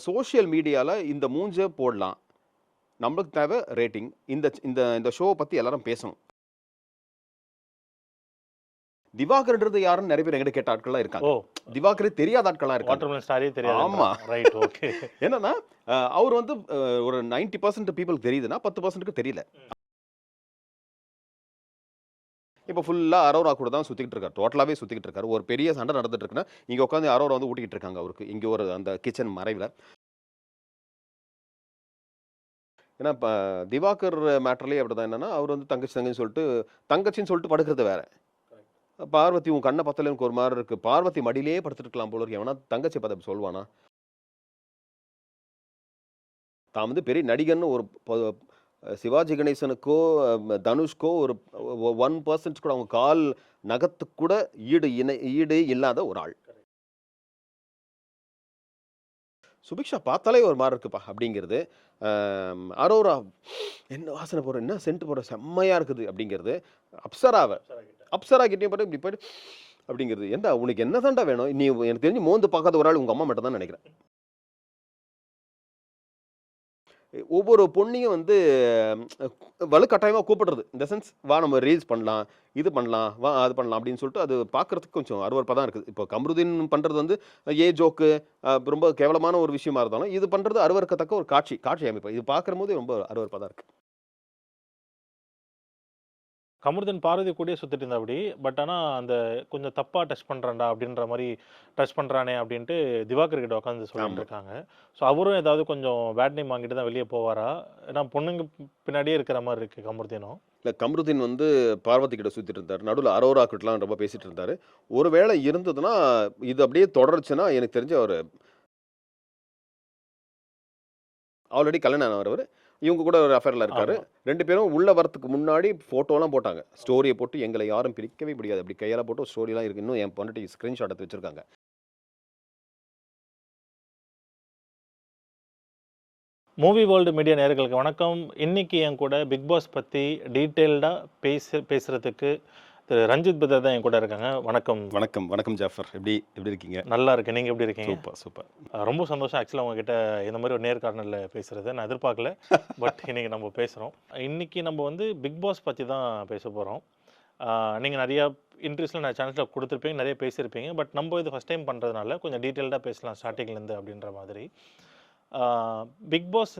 Social மீடியால இந்த மூஞ்ச போடலாம். நம்மளுக்கு தேவை ரேட்டிங். இந்த இந்த இந்த ஷோவ பத்தி எல்லாரும் பேசணும். திவாகர்ன்றது யாருன்னு நெறைய பேர் என்கிட்ட கேட்ட ஆட்கள்லாம் இருக்காங்க. ஓ! திவாகரே தெரியாத ஆட்களா இருக்காங்க. வாட்டர்மெலன் ஸ்டாரே ஆமா. தெரியாதுன்றாங்க. ரைட். ஓகே. என்னன்னா, அவரு வந்து ஒரு 90% பீப்பிள்க்கு தெரியுதுன்னா, 10%க்கு தெரியல. இப்ப ஃபுல்லா அரோரா கூட தான் சுத்திக்கிட்டு இருக்காரு. டோட்டலாவே சுத்திக்கிட்டு இருக்காரு. ஒரு பெரிய சண்டை நடந்துட்டு இருக்குன்னா, இங்க உட்கார்ந்து அரோரா வந்து ஊட்டிக்கிட்டு இருக்காங்க அவருக்கு. இங்க ஒரு அந்த கிச்சன் மறைவுல. ஏன்னா, திவாகர் மேட்டர்லயே அப்படிதான். என்னன்னா, அவர் வந்து தங்கச்சின்னு சொல்லிட்டு படுக்கிறது வேற. பார்வதி உன் கண்ண பார்த்தாலே எனக்கு ஒரு மாரி இருக்கு. பார்வதி மடியிலேயே படுத்துட்டு இருக்கலாம் போல இருக்கு. எவனா தங்கச்சிய பார்த்து அப்படி சொல்வானா? தான் வந்து பெரிய நடிகன்னு ஒரு சிவாஜி கணேசனுக்கோ, தனுஷ்க்கோ ஒரு 1% கூட அவங்க கால் நகத்துக்கு கூட ஈடு இல்லாத ஒரு ஆள். சுபிக்ஷா பார்த்தாலே ஒரு மாரி இருக்குப்பா அப்படிங்கிறது. அரோரா என்ன வாசனை போடுற, என்ன சென்ட் போடுற செம்மையா இருக்குது அப்படிங்கிறது. அப்சரா கிட்டயும் போயிட்டு இப்படி போயிட்டு அப்படிங்கிறது. ஏன்டா உனக்கு என்ன தான்டா வேணும்? நீ எனக்கு தெரிஞ்சு மோந்து பார்க்காத ஒரு ஆள் உங்க அம்மா மட்டும் தான் நினைக்கிறேன். ஒவ்வொரு பொண்ணையும் வந்து வலுக்கட்டாயமா கூப்பிடுறது. இந்த சென்ஸ் வா நம்ம ரீல்ஸ் பண்ணலாம், இது பண்ணலாம், வா அது பண்ணலாம் அப்படின்னு சொல்லிட்டு அது பார்க்கறதுக்கு கொஞ்சம் அருவருப்பா தான் இருக்குது. இப்போ கமருதீன் பண்றது வந்து ஜோக்கு ரொம்ப கேவலமான ஒரு விஷயமா இருந்தாலும், இது பண்றது அருவருக்கத்தக்க ஒரு காட்சி அமைப்பு. இது பார்க்கும்போது ரொம்ப அருவருப்பா தான் இருக்கு. கமருதீன் பார்வதி கூடயே சுத்திட்டு இருந்தாப்படி. பட் ஆனா, அந்த கொஞ்சம் தப்பா டச் பண்றான்டா அப்படின்ற மாரி டச் பண்றானே அப்படின்ட்டு திவாகர் கிட்ட உட்காந்து சொல்லிட்டு ஆமா. இருக்காங்க. ஸோ அவரும் ஏதாவது கொஞ்சம் பேட் நேம் வாங்கிட்டு தான் வெளிய போவாரா? ஏன்னா பொண்ணுங்க பின்னாடியே இருக்கிற மாரி இருக்கு கமருதீனும். இல்ல கமருதீன் வந்து பார்வதி கிட்ட சுத்திட்டு இருந்தாரு. நடுவுல அரோரா கிட்டலாம் ரொம்ப பேசிட்டு இருந்தாரு. ஒருவேளை இருந்ததுன்னா, இது அப்படியே தொடருச்சுன்னா எனக்கு தெரிஞ்சு அவரு ஆல்ரெடி கல்யாணம் ஆனவரு. இவங்க கூட ஒரு அஃபேர்ல இருக்காரு. ஆமா. 2 பேரும் உள்ள வரதுக்கு முன்னாடி ஃபோட்டோலாம் போட்டாங்க. ஸ்டோரிய போட்டு எங்கள யாரும் பிரிக்கவே முடியாது. அப்படி கையால போட்டு ஸ்டோரிலாம் இருக்கு. இன்னும் என் பொண்டாட்டி ஸ்கிரீன்ஷாட் எடுத்து வச்சிருக்காங்க. மூவி வேர்ல்டு மீடியா நேயர்களுக்கு வணக்கம். இன்னைக்கு என் கூட பிக் பாஸ் பத்தி டீட்டெயில்டா பேசுறதுக்கு திரு ரஞ்சித் பிரதர் தான் என் கூட இருக்காங்க. வணக்கம். வணக்கம், வணக்கம் ஜாஃபர். எப்படி இருக்கீங்க? நல்லா இருக்கேன். நீங்க எப்படி இருக்கீங்க? சூப்பர். ரொம்ப சந்தோஷம் ஆக்சுவலா உங்ககிட்ட இந்த மாதிரி ஒரு நேர்காணல்ல பேசுறது. நான் எதிர்பார்க்கல. பட் இன்னைக்கு நம்ம பேசுறோம். இன்னைக்கு நம்ம வந்து பிக் பாஸ் பத்தி தான் பேச போறோம். நீங்க நிறைய இன்டர்வியூஸ்ல நான் சேனல்ல குடுத்துருப்பீங்க, நிறைய பேசியிருப்பீங்க. பட் நம்ம இது ஃபர்ஸ்ட் டைம் பண்றதுனால கொஞ்சம் டீட்டெயில்டா பேசலாம் ஸ்டார்டிங்ல இருந்து அப்படின்ற மாதிரி. பிக் பாஸ்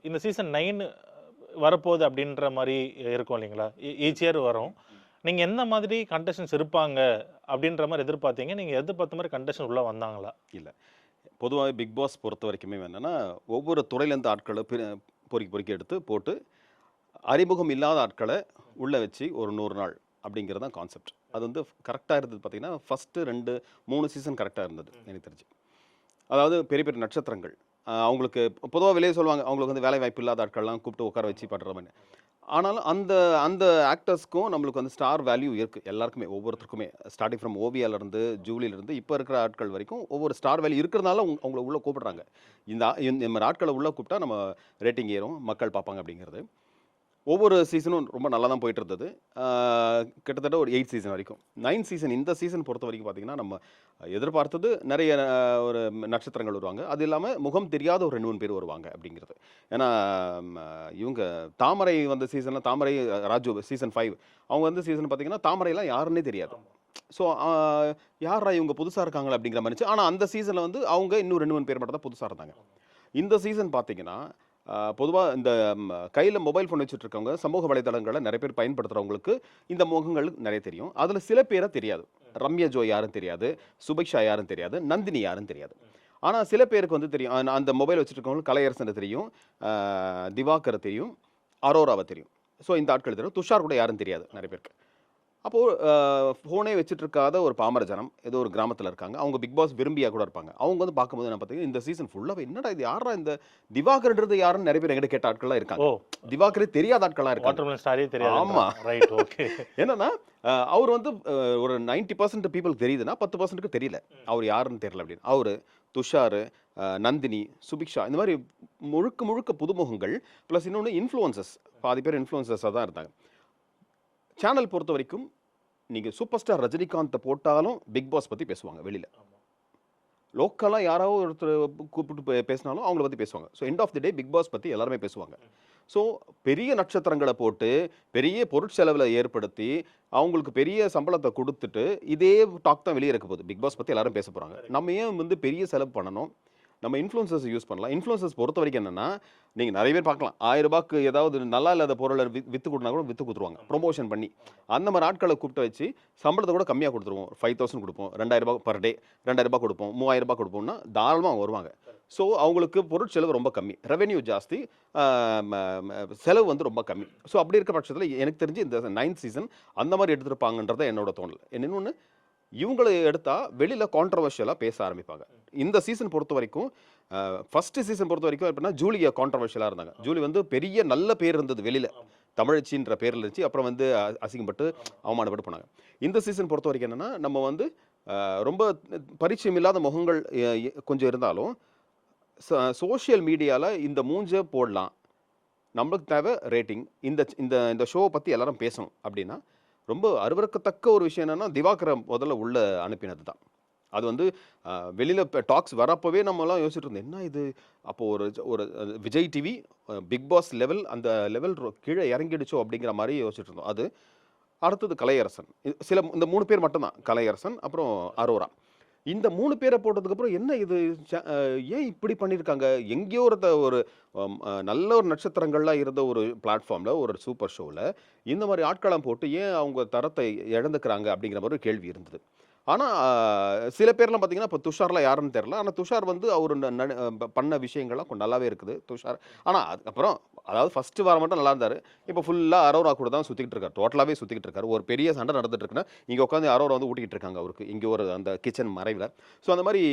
இந்த சீசன் 9 வரப்போகுது அப்படின்ற மாரி இருக்கும் இல்லைங்களா? ஈச் இயர் வரும். நீங்க எந்த மாதிரி கண்டஸ்டன்ட்ஸ் இருப்பாங்க அப்படின்ற மாரி எதிர்பார்த்தீங்க? நீங்க எதிர்பார்த்த மாரி கண்டஸ்டன்ட் உள்ள வந்தாங்களா? இல்ல. பொதுவாவே பிக் பாஸ் பொறுத்தவரைக்குமே என்னன்னா, ஒவ்வொரு துறையிலேருந்து ஆட்கள பொறுக்கி எடுத்து போட்டு, அறிமுகம் இல்லாத ஆட்கள உள்ள வச்சு ஒரு 100 நாள் அப்படிங்கிறது தான் கான்செப்ட். அது வந்து கரெக்ட்டா இருந்தது பார்த்தீங்கன்னா, ஃபர்ஸ்ட்டு 2, 3 சீசன் கரெக்ட்டா இருந்தது எனக்கு தெரிஞ்சு. அதாவது பெரிய பெரிய நட்சத்திரங்கள். அவங்களுக்கு பொதுவா வெளிய சொல்லுவாங்க. அவங்களுக்கு வந்து வேலை வாய்ப்பு இல்லாத ஆட்கள்லாம் கூப்பிட்டு உட்கார வச்சு பண்ற மாரி. ஆனாலும் அந்த அந்த ஆக்டர்ஸ்க்கும் நம்மளுக்கு வந்து ஸ்டார் வேல்யூ இருக்கு. எல்லாருக்குமே, ஒவ்வொருத்தருக்குமே. ஸ்டார்ட்டிங் ஃப்ரம் ஓவியாலருந்து, ஜூலியிலருந்து இப்ப இருக்கிற ஆட்கள் வரைக்கும் ஒவ்வொரு ஸ்டார் வேல்யூ இருக்கிறனால அவங்கள உள்ள கூப்பிடுறாங்க. இந்த மாரி ஆட்கள உள்ள கூப்பிட்டா நம்ம ரேட்டிங் ஏறும், மக்கள் பார்ப்பாங்க அப்படிங்கிறது. ஒவ்வொரு சீசனும் ரொம்ப நல்லா தான் போயிட்டு இருந்தது. கிட்டத்தட்ட ஒரு 8 சீசன் வரைக்கும். 9 சீசன் இந்த சீசன் பொறுத்தவரைக்கும் பார்த்தீங்கன்னா, நம்ம எதிர்பார்த்தது நெறைய ஒரு நட்சத்திரங்கள் வருவாங்க. அது இல்லாம முகம் தெரியாத ஒரு 2, 3 பேர் வருவாங்க அப்படிங்கிறது. ஏன்னா ம இவங்க தாமரை வந்த சீசன்ல தாமரை, ராஜு சீசன் 5 அவங்க வந்து சீசன் பார்த்தீங்கன்னா, தாமரைலாம் யாருன்னே தெரியாது. ஸோ யார்ரா இவங்க புதுசா இருக்காங்களே அப்படிங்கிற மாரி இருந்துச்சு. ஆனா அந்த சீசன்ல வந்து அவங்க இன்னும் 2, 3 பேர் மட்டும் தான் புதுசா இருந்தாங்க. இந்த சீசன் பார்த்தீங்கன்னா, பொதுவா இந்த கையில மொபைல் ஃபோன் வச்சுட்டு இருக்கவங்க, சமூக வலைதளங்கள நெறைய பேர் பயன்படுத்துறவங்களுக்கு இந்த முகங்கள் நெறைய தெரியும். அதுல சில பேர தெரியாது. ரம்யா ஜோ யாருன்னு தெரியாது, சுபிக்ஷா யாருன்னு தெரியாது, நந்தினி யாருன்னு தெரியாது. ஆனா சில பேருக்கு வந்து தெரியும். அந்த மொபைல் வச்சுட்டு இருக்கவங்களுக்கு கலையரசன தெரியும், திவாகர தெரியும், அரோராவ தெரியும். ஸோ இந்த ஆட்கள் தெரியும். துஷார் கூட யாருன்னு தெரியாது நெறைய பேருக்கு. அப்போ ஃபோனே வச்சுட்டு இருக்காத ஒரு பாமர ஜனம், ஏதோ ஒரு கிராமத்துல இருக்காங்க. அவங்க பிக் பாஸ் விரும்பியா கூட இருப்பாங்க. அவங்க வந்து பார்க்கும்போது என்ன பார்த்தீங்கன்னா, இந்த சீசன் ஃபுல்லாவே என்னடா இது யார்ரா இந்த திவாகர்ன்றது யாருன்னு நெறைய பேர் என்கிட்ட கேட்ட ஆட்கள்லாம் இருக்காங்க. ஓ! திவாகரே தெரியாத ஆட்களா இருக்காங்க. வாட்டர்மெலன் ஸ்டாரே ஆமா. தெரியாதுன்றாங்க. ரைட். ஓகே. என்னன்னா, அவரு வந்து ஒரு 90% பீப்பிள்க்கு தெரியுதுன்னா, 10%க்கு தெரியல. அவரு யாருன்னு தெரியல அப்படின்னு. அவரு, துஷாரு, நந்தினி, சுபிக்ஷா இந்த மாரி முழுக்க புதுமுகங்கள். பிளஸ் இன்னொன்னு இன்ஃப்ளூயன்சர்ஸ். பாதி பேர் இன்ஃப்ளூயன்சர்ஸா தான் இருந்தாங்க. சேனல் பொறுத்தவரைக்கும், நீங்க சூப்பர் ஸ்டார் ரஜினிகாந்த போட்டாலும் பிக் பாஸ் பத்தி பேசுவாங்க வெளில. லோக்கலாக யாராவது ஒருத்தர் கூப்பிட்டு பேசினாலும் அவங்கள பற்றி பேசுவாங்க. So end of the day big boss பற்றி எல்லாருமே பேசுவாங்க. ஸோ பெரிய நட்சத்திரங்களை போட்டு பெரிய பொருட்செலவில் ஏற்படுத்தி அவங்களுக்கு பெரிய சம்பளத்தை கொடுத்துட்டு இதே டாக் தான் வெளியே இருக்க போகுது. பிக் பாஸ் பற்றி எல்லாரும் பேச போகிறாங்க. நம்ம ஏன் வந்து பெரிய செலவு பண்ணணும்? நம்ம இன்ஃப்ளூயன்சர்ஸ் யூஸ் பண்ணலாம். இன்ஃப்ளூயன்சர்ஸ் பொறுத்த வரைக்கும் என்னன்னா, நீங்கள் நிறைய பேர் பார்க்கலாம், 1000 ரூபாய்க்கு ஏதாவது நல்லா இல்லாத பொருளை விற்று கொடுத்தா கூட விற்று கொடுத்துருவாங்க ப்ரொமோஷன் பண்ணி. அந்த மாதிரி ஆட்களை கூப்பிட்டு வச்சு சம்பளத்தை கூட கம்மியாக கொடுத்துருவோம். 5000 கொடுப்போம், 2000 ரூபாய் பர் டே, 2000 ரூபாய் கொடுப்போம், 3000 ரூபாய் கொடுப்போம்னா தாராளமாக வருவாங்க. ஸோ அவங்களுக்கு பொருட்செலவு ரொம்ப கம்மி, ரெவென்யூ ஜாஸ்தி, செலவு வந்து ரொம்ப கம்மி. ஸோ அப்படி இருக்க பட்சத்தில் எனக்கு தெரிஞ்சு இந்த 9th சீசன் அந்த மாதிரி எடுத்திருப்பாங்கன்றத என்னோட தோணல். இன்னொன்று, இவங்களை எடுத்தால் வெளியில் கான்ட்ரவர்ஷியலாக பேச ஆரம்பிப்பாங்க. இந்த சீசன் பொறுத்த வரைக்கும் ஃபர்ஸ்ட் சீசன் பொறுத்த வரைக்கும் எப்படின்னா ஜூலியா கான்ட்ரவர்ஷியலாக இருந்தாங்க. ஜூலி வந்து பெரிய நல்ல பேர் இருந்தது வெளியில், தமிழச்சின்ற பேரில் இருந்துச்சு. அப்புறம் வந்து அசிங்கப்பட்டு அவமானப்பட்டு போனாங்க. இந்த சீசன் பொறுத்த வரைக்கும் என்னென்னா, நம்ம வந்து ரொம்ப பரிச்சயம் இல்லாத முகங்கள் கொஞ்சம் இருந்தாலும் சோஷியல் மீடியாவில் இந்த மூஞ்சை போடலாம், நம்மளுக்கு தேவை ரேட்டிங், இந்த இந்த இந்த ஷோவை பற்றி எல்லாரும் பேசணும் அப்படின்னா ரொம்ப அருவருக்கத்தக்க ஒரு விஷயம் என்னென்னா, திவாகரை முதல்ல உள்ள அனுப்பினது தான். அது வந்து வெளியில் டாக்ஸ் வரப்போவே நம்மலாம் யோசிச்சுட்டு இருந்தோம், என்ன இது? அப்போது ஒரு Vijay TV big boss level, அந்த லெவல் கீழே இறங்கிடுச்சோ அப்படிங்கிற மாதிரி யோசிச்சுட்டு இருந்தோம். அது அடுத்தது கலையரசன், இந்த 3 பேர் மட்டும்தான், கலையரசன் அப்புறம் அரோரா. இந்த 3 பேரை போட்டதுக்கப்புறம் என்ன இது, ஏன் இப்படி பண்ணியிருக்காங்க? எங்கேயோ ஒரு நல்ல ஒரு நட்சத்திரங்கள்லாம் இருந்த ஒரு பிளாட்ஃபார்மில், ஒரு சூப்பர் ஷோவில் இந்த மாதிரி ஆட்களம் போட்டு ஏன் அவங்க தரத்தை இழந்துக்கிறாங்க அப்படிங்கிற மாதிரி ஒரு கேள்வி இருந்தது. ஆனால் சில பேர்லாம் பார்த்தீங்கன்னா, இப்போ துஷார்லாம் யாருன்னு தெரில. ஆனால் துஷார் வந்து அவர் பண்ண விஷயங்கள்லாம் கொஞ்சம் நல்லாவே இருக்குது துஷார். ஆனால் அதுக்கப்புறம் அதாவது ஃபஸ்ட்டு வாரம் மட்டும் நல்லா இருந்தார். இப்போ ஃபுல்லாக அரோரா கூட தான் சுற்றிக்கிட்டு இருக்கார், டோட்டலாகவே சுற்றிக்கிட்டு இருக்காரு. ஒரு பெரிய சண்டை நடந்துட்டு இருக்குன்னா இங்கே உட்காந்து அரோரா வந்து ஊட்டிக்கிட்டு இருக்காங்க அவருக்கு, இங்கே ஒரு அந்த கிச்சன் மறைவில். ஸோ அந்த மாதிரி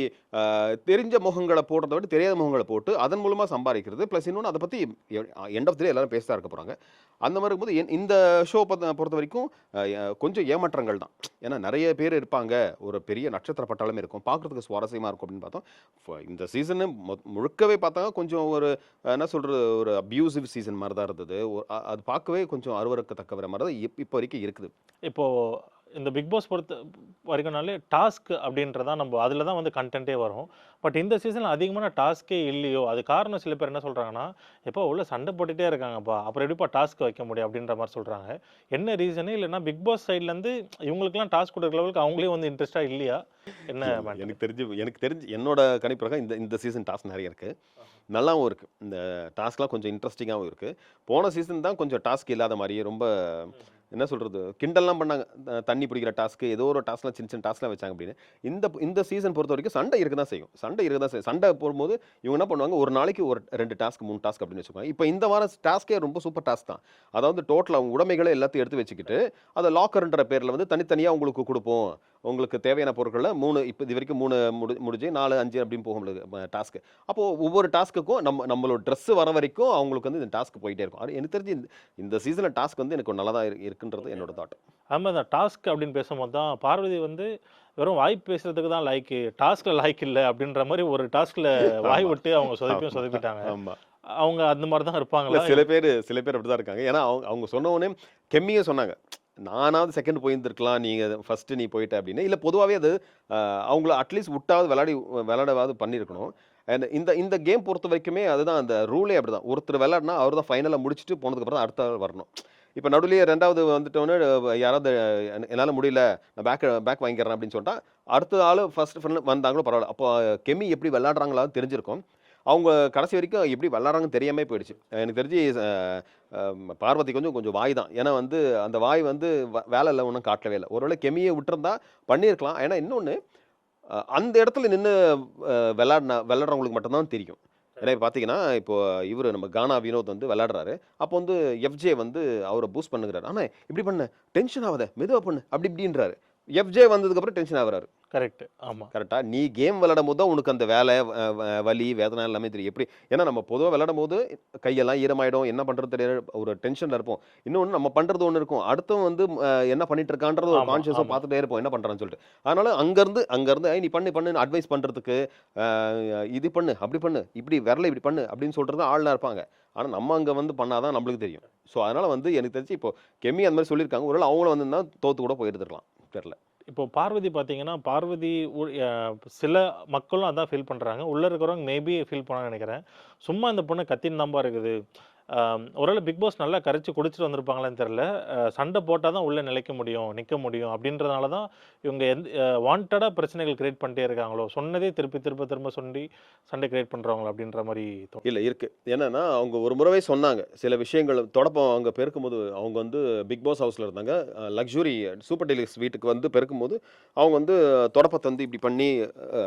தெரிஞ்ச முகங்களை போடுறத விட தெரியாத முகங்களை போட்டு அதன் மூலமாக சம்பாதிக்கிறது. ப்ளஸ் இன்னொன்று, அதை பற்றி எண்ட் ஆஃப் தி டே எல்லாரும் பேச தான் இருக்க போகிறாங்க. அந்த மாதிரி இருக்கும்போது இந்த ஷோ பொறுத்த வரைக்கும் கொஞ்சம் ஏமாற்றங்கள் தான். ஏன்னா நிறைய பேர் இருப்பாங்க, ஒரு பெரிய நட்சத்திர பட்டாளமே இருக்கும், பார்க்குறதுக்கு சுவாரஸ்யமாக இருக்கும் அப்படின்னு பார்த்தோம். இந்த சீசனு முழுக்கவே பார்த்தாங்க கொஞ்சம் ஒரு என்ன சொல்கிறது, ஒரு அப்யூசிவ் சீசன் மாதிரி தான் இருந்தது. அது பார்க்கவே கொஞ்சம் அருவருக்கத்தக்க மாதிரி தான் இப்போ வரைக்கும் இருக்குது. இப்போது இந்த பிக் பாஸ் பொறுத்த வரைக்கும்னாலே டாஸ்க் அப்படின்றதான் நம்ம அதில் தான் வந்து கண்டென்ட்டே வரும். பட் இந்த சீசனில் அதிகமான டாஸ்க்கே இல்லையோ? அது காரணம் சில பேர் என்ன சொல்கிறாங்கன்னா, எப்போ உள்ள சண்டை போட்டுகிட்டே இருக்காங்கப்பா, அப்புறம் எப்படிப்பா டாஸ்க் வைக்க முடியும் அப்படின்ற மாதிரி சொல்கிறாங்க. என்ன ரீசனு? இல்லைன்னா பிக் பாஸ் சைட்லேருந்து இவங்களுக்குலாம் டாஸ்க் கொடுக்குற லெவலுக்கு அவங்களே வந்து இன்ட்ரெஸ்ட்டாக இல்லையா? என்ன? எனக்கு தெரிஞ்சு என்னோட கணிப்பாக இந்த சீசன் டாஸ்க் நிறைய இருக்குது, நல்லாவும் இருக்குது. இந்த டாஸ்க்லாம் கொஞ்சம் இன்ட்ரெஸ்டிங்காகவும் இருக்குது. போன சீசன் தான் கொஞ்சம் டாஸ்க் இல்லாத மாதிரியே ரொம்ப என்ன சொல்கிறது, கிண்டல்லாம் பண்ணாங்க. தண்ணி பிடிக்கிற டாஸ்க்கு, ஏதோ ஒரு டாஸ்க்லாம் சின்ன சின்ன டாஸ்க்லாம் வச்சாங்க அப்படின்னு. இந்த சீசன் பொறுத்த வரைக்கும் சண்டை இருக்க தான் செய்யும். சண்டை போடும்போது இவங்க என்ன பண்ணுவாங்க, ஒரு நாளைக்கு ஒரு 2 டாஸ்க் 3 டாஸ்க் அப்படின்னு வச்சுக்கோங்க. இப்போ இந்த வாரம் டாஸ்க்கே ரொம்ப சூப்பர் டாஸ்க் தான். அதாவது டோட்டல் அவங்க உடைமைகளை எல்லாத்தையும் எடுத்து வச்சுக்கிட்டு அதை லாக்கர்ன்ற பேரில் வந்து தனித்தனியாக உங்களுக்கு கொடுப்போம், உங்களுக்கு தேவையான பொருட்களை 3 இப்போ இது வரைக்கும் 3 முடிஞ்சு 4 5 அப்படின்னு போக முடியாது டாஸ்க்கு. அப்போது ஒவ்வொரு டாஸ்க்குக்கும் நம்மளோட ட்ரெஸ்ஸு வர வரைக்கும் அவங்களுக்கு வந்து இந்த டாஸ்க் போயிட்டே இருக்கும். அது எனக்கு தெரிஞ்சு இந்த சீசனில் டாஸ்க் வந்து எனக்கு நல்லா தான் இருக்குன்றது என்னோட தாட். ஆமாம், இந்த டாஸ்க் அப்படின்னு பேசும்போது தான் பார்வதி வந்து வெறும் வாய் பேசுறதுக்கு தான் லாய்க்கு, டாஸ்கில் லாய்க்கு இல்லை அப்படின்ற மாதிரி ஒரு டாஸ்கில் வாய் விட்டு அவங்க சொதப்பிட்டாங்க. ஆமாம், அவங்க அந்த மாதிரி தான் இருப்பாங்களா? சில பேர் அப்படி தான் இருக்காங்க. ஏன்னா அவங்க சொன்ன உடனே கெம்மியே சொன்னாங்க, நானாவது செகண்ட் போயிருந்துருக்கலாம், நீங்கள் ஃபஸ்ட்டு நீ போயிட்ட அப்படின்னு. இல்லை பொதுவாகவே அது அவங்கள அட்லீஸ்ட் விட்டாவது விளையாடவாவது பண்ணியிருக்கணும். அண்ட் இந்த கேம் பொறுத்த வரைக்குமே அதுதான், அந்த ரூலே அப்படி தான். ஒருத்தர் விளையாடினா அவர் தான் ஃபைனலாக முடிச்சுட்டு போனதுக்கப்புறம் தான் அடுத்த ஆள் வரணும். இப்போ நடுவுலேயே 2வது வந்துட்டோன்னு யாராவது என்னால் முடியல நான் பேக் வாங்கிக்கிறேன் அப்படின்னு சொல்லிட்டா அடுத்த ஆள் ஃபர்ஸ்ட் வந்தாங்களோ பரவாயில்ல. அப்போ கெமி எப்படி விளையாடுறாங்களான்னு தெரிஞ்சிருக்கும். அவங்க கடைசி வரைக்கும் எப்படி விளாட்றாங்கன்னு தெரியாமல் போயிடுச்சு. எனக்கு தெரிஞ்சு பார்வதி கொஞ்சம் வாய் தான். ஏன்னா வந்து அந்த வாய் வந்து வேலை இல்லை, ஒன்றும் காட்டவே இல்லை. ஒருவேளை கெமியை விட்டுருந்தா பண்ணியிருக்கலாம். ஏன்னா இன்னொன்று, அந்த இடத்துல நின்று விளாட்றவங்களுக்கு மட்டும்தான் தெரியும். ஏன்னா பார்த்தீங்கன்னா இப்போ இவர் நம்ம கானா வினோத் வந்து விளையாடுறாரு. அப்போ வந்து எஃப்ஜே வந்து அவரை பூஸ்ட் பண்ணுகிறாரு. ஆனால் இப்படி பண்ண டென்ஷன் ஆகாத, மெதுவாக பண்ணு அப்படி இப்படின்றாரு. எஃப்ஜே வந்ததுக்கப்புறம் டென்ஷன் ஆகுறாரு. கரெக்ட். ஆமாம், கரெக்டாக நீ கேம் விளையாடும் போது தான் உனக்கு அந்த வேலை வலி வேதனை எல்லாமே தெரியும். எப்படி ஏன்னா நம்ம பொதுவாக விளையாடும் போது கையெல்லாம் ஈரமாயிடும், என்ன பண்ணுறது தெரியாது, ஒரு டென்ஷனில் இருப்போம். இன்னொன்று நம்ம பண்ணுறது ஒன்று இருக்கும், அடுத்தவன் வந்து என்ன பண்ணிட்டு இருக்கான்றது ஒரு கான்ஷியஸாக பார்த்துட்டே இருப்போம் என்ன பண்ணுறான்னு சொல்லிட்டு. அதனால அங்கேருந்து நீ பண்ணு அட்வைஸ் பண்ணுறதுக்கு, இது பண்ணு அப்படி பண்ணு இப்படி விரலை இப்படி பண்ணு அப்படின்னு சொல்கிறது ஆள்லாம் இருப்பாங்க. ஆனால் நம்ம அங்கே வந்து பண்ணாதான் நம்மளுக்கு தெரியும். ஸோ அதனால் வந்து எனக்கு தெரிஞ்சு இப்போ கெமி அந்த மாதிரி சொல்லியிருக்காங்க. ஒருவேளை அவங்களும் வந்து தான் தோற்று கூட போயிருந்துருக்கலாம், தெரில. இப்போ பார்வதி பார்த்தீங்கன்னா, பார்வதி சில மக்களும் அதான் ஃபீல் பண்றாங்க. உள்ள இருக்கிறவங்க மேபி ஃபீல் பண்ணாங்கன்னு நெனைக்கிறேன். சும்மா இந்த பொண்ணு கத்தின்னு தான்பா இருக்குது. ஒருவேள பிக் பாஸ் நல்லா கரைச்சு குடிச்சிட்டு வந்திருப்பாங்களான்னு தெரியல. சண்டை போட்டா தான் உள்ள நிலைக்க முடியும், நிக்க முடியும் அப்படின்றதுனால தான் இவங்க வாண்டடா பிரச்சனைகள் கிரியேட் பண்ணிட்டே இருக்காங்களோ? சொன்னதே திருப்பி திரும்ப திரும்ப சொல்லி சண்டை கிரியேட் பண்றாங்களோ? அப்படின்ற மாரி தோணுது. இல்ல இருக்கு. என்னன்னா, அவங்க ஒரு முறவே சொன்னாங்க. சில விஷயங்கள் தொடப்பம் அவங்க பெருக்கும்போது, அவங்க வந்து பிக் பாஸ் ஹவுஸ்ல இருந்தாங்க. லக்ஸுரி சூப்பர் டீலக்ஸ் வீட்டுக்கு வந்து பெருக்கும்போது, அவங்க வந்து தொடப்பத்த வந்து இப்டி பண்ணி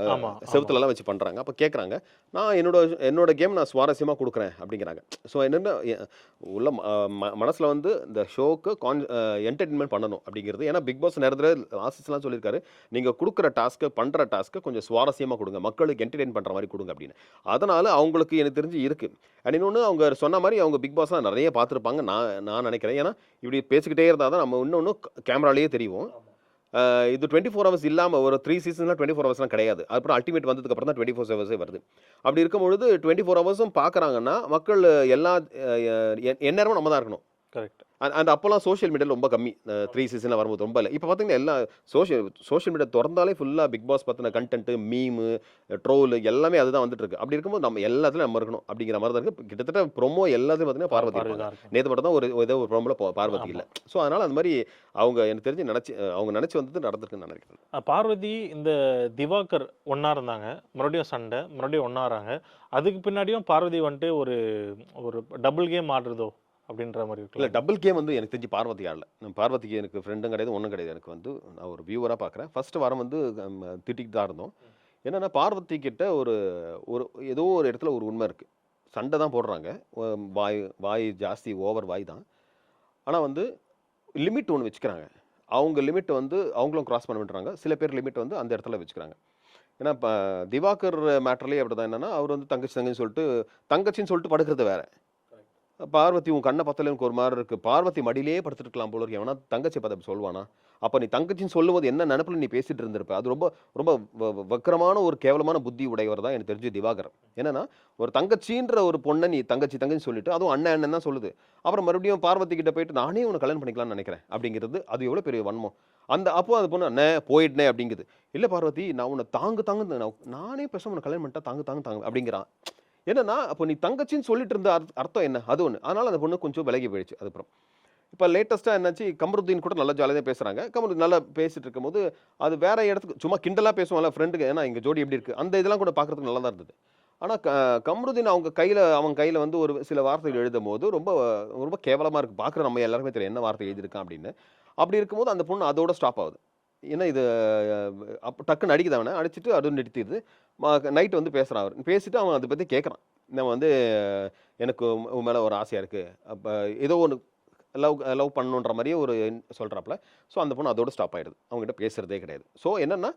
ஆமா, ஆமா. செவுத்துலலாம் வச்சு பண்றாங்க. அப்ப கேட்கறாங்க, "நான் என்னோட கேம் நான் சுவாரஸ்யமா குடுக்குறேன்" அப்படிங்கிறாங்க. ஸோ என்னன்னா, உள்ள மனசுல வந்து இந்த ஷோக்கு என்டர்டெயின்மென்ட் பண்ணணும் அப்படிங்கிறது. ஏன்னா பிக் பாஸ் நெறைய தடவ ஆசிஸ்லாம் சொல்லியிருக்காரு, "நீங்க குடுக்குற பண்ற டாஸ்க்க கொஞ்சம் சுவாரஸ்யமா குடுங்க. மக்களுக்கு என்டர்டெயின் பண்ற மாரி குடுங்க" அப்படின்னு. அதனால அவங்களுக்கு எனக்கு தெரிஞ்சு இருக்கு. அண்ட் இன்னொன்னு அவங்க சொன்ன மாரி அவங்க பிக் பாஸ்லாம் நெறைய பார்த்துருப்பாங்க நான் நெனைக்கிறேன். ஏன்னா, இப்படி பேசிக்கிட்டே இருந்தா தான் நம்ம இன்னொன்னு கேமராலயே தெரிவோம். இது 24 ஹவர்ஸ் இல்லாம ஒரு 3 சீசன்ல 24 ஹவர்ஸ்லாம் கிடையாது. அப்புறம் அல்டிமேட் வந்ததுக்கு அப்புறம் தான் 24 ஹவர்ஸே வருது. அப்படி இருக்கும்பொழுது 24 ஹவர்ஸும் பார்க்குறாங்கன்னா, மக்கள் எல்லா எந்நேரமும் நம்ம தான் இருக்கணும். கரெக்ட். அந்த அப்போலாம் சோஷியல் மீடியால ரொம்ப கம்மி. 3 சீசன்ல வரும்போது ரொம்ப இல்ல. இப்ப பார்த்தீங்கன்னா, எல்லாம் சோஷியல் மீடியா தொறந்தாலே ஃபுல்லா பிக் பாஸ் பத்தின கன்டென்ட், மீமு, ட்ரோலு எல்லாமே அதுதான் வந்துட்டு இருக்கு. அப்படி இருக்கும்போது நம்ம எல்லாத்துலயும் நம்ம இருக்கணும் அப்படிங்கிற மாரி தான் இருக்கு. கிட்டத்தட்ட ப்ரோமோ எல்லாத்துலயும் பார்த்தீங்கன்னா, பார்வதி பார்வை இருப்பாங்க. தான் இருக்கும். நேத்து மட்டும் தான் ஏதோ ஒரு ப்ரோமோல பார்வதி ஆமா. இல்ல. ஸோ அதனால அந்த மாரி அவங்க எனக்கு தெரிஞ்சு அவங்க நெனச்சு வந்தது நடந்திருக்குன்னு நான் நினைக்கிறேன். பார்வதி இந்த திவாகர் ஒண்ணா இருந்தாங்க. மறுபடியும் சண்டை. மறுபடியும் ஒண்ணா ஆறாங்க. அதுக்கு பின்னாடியும் பார்வதி வந்துட்டு ஒரு ஒரு டபுள் கேம் ஆடுறதோ? அப்படின்ற மாரி இல்ல இருக்குல்ல. டபுள் கேம் வந்து எனக்கு தெரிஞ்சு பார்வதி ஆடல. பார்வதிக்கு எனக்கு ஃப்ரெண்டும் கிடையாது, ஒண்ணும் கிடையாது. எனக்கு வந்து நான் ஒரு வியூவரா பார்க்குறேன். ஃபர்ஸ்ட் வாரம் வந்து திட்டிட்டு தான் இருந்தோம். என்னன்னா பார்வதி கிட்ட ஒரு ஒரு ஏதோ ஒரு இடத்துல ஒரு உண்மை இருக்கு. சண்டை தான் போடுறாங்க. ஒ வாய் வாய் ஜாஸ்தி ஓவர் வாய் தான். ஆனா வந்து லிமிட் ஒண்ணு வச்சுக்கிறாங்க. அவங்க லிமிட் வந்து அவங்களும் கிராஸ் பண்ண விட்டுறாங்க. சில பேர் லிமிட் வந்து அந்த இடத்துல வச்சுக்கிறாங்க. ஏன்னா திவாகர் மேட்டர்லயே அப்படிதான். என்னன்னா அவர் வந்து தங்கச்சின்னு சொல்லிட்டு படுக்கிறது வேற. பார்வதி உன் கண்ண பார்த்தாலே எனக்கு ஒரு மாரி இருக்கு. பார்வதி மடியிலேயே படுத்துட்டு இருக்கலாம் போல இருக்கு. எவனா தங்கச்சிய பார்த்து அப்படி சொல்லுவானா? அப்ப நீ தங்கச்சின்னு சொல்லும்போது என்ன நெனப்புல நீ பேசிட்டு இருந்திருப்ப? அது ரொம்ப ரொம்ப வக்கிரமான ஒரு கேவலமான புத்தி உடையவர் தான் எனக்கு தெரிஞ்சு திவாகர். என்னன்னா, ஒரு தங்கச்சின்ற ஒரு பொண்ண நீ தங்கச்சின்னு சொல்லிட்டு, அதுவும் அண்ணன் தான் சொல்லுது. அப்புறம் மறுபடியும் பார்வதி கிட்ட போயிட்டு நானே உன்ன கல்யாணம் பண்ணிக்கலாம்னு நெனைக்கிறேன். அப்படிங்கிறது அது எவ்வளோ பெரிய வன்மம். அப்போ அந்த பொண்ணு அண்ணே போயிட்டனே அப்படிங்குது. இல்ல பார்வதி நான் உன்ன தாங்குன்னு நானே பேசாம உன்ன கல்யாணம் பண்ணிட்டா தாங்கு அப்படிங்கிறான். என்னன்னா, அப்போ நீ தங்கச்சின்னு சொல்லிட்டு இருந்த அர்த்தம் என்ன? அது ஒண்ணு. அதனால அந்த பொண்ணு கொஞ்சம் விலகி போயிடுச்சு அதுக்கப்புறம். இப்ப லேட்டஸ்ட்டா என்னாச்சு, கமருதீன் கூட நல்லா ஜாலியா தான் பேசுறாங்க. கமருதீன் நல்லா பேசிட்டு இருக்கும்போது, அது வேற இடத்துக்கு சும்மா கிண்டலா பேசுவோம்ல ஃப்ரெண்டுக்கு, ஏன்னா எங்க ஜோடி எப்படி இருக்கு? அந்த இதெல்லாம் கூட பார்க்கறதுக்கு நல்லா தான் இருந்தது. ஆனா கமருதீன் அவன் கையில வந்து ஒரு சில வார்த்தைகள் எழுதும்போது, ரொம்ப ரொம்ப கேவலமா இருக்கு. பார்க்குற நம்ம எல்லாருக்குமே தெரியும் என்ன வார்த்தை எழுதியிருக்கான் அப்படின்னு. அப்படி இருக்கும்போது அந்த பொண்ணு அதோட ஸ்டாப் ஆகுது. ஏன்னா இது டக்குன்னு அடிக்குது அவன. அடிச்சுட்டு அதோட நிறுத்திடுது. நைட் வந்து பேசுறான் அவரு. பேசிட்டு அவன் அத பத்தி கேட்கறான். நம்ம வந்து எனக்கு உன் மேல ஒரு ஆசையா இருக்கு. அப்ப ஏதோ ஒண்ணு லவ் பண்ணணுன்ற மாரியே ஒரு சொல்றாப்ல. ஸோ அந்த பொண்ணு அதோட ஸ்டாப் ஆயிடுது. அவங்ககிட்ட பேசுறதே கிடையாது. ஸோ என்னன்னா,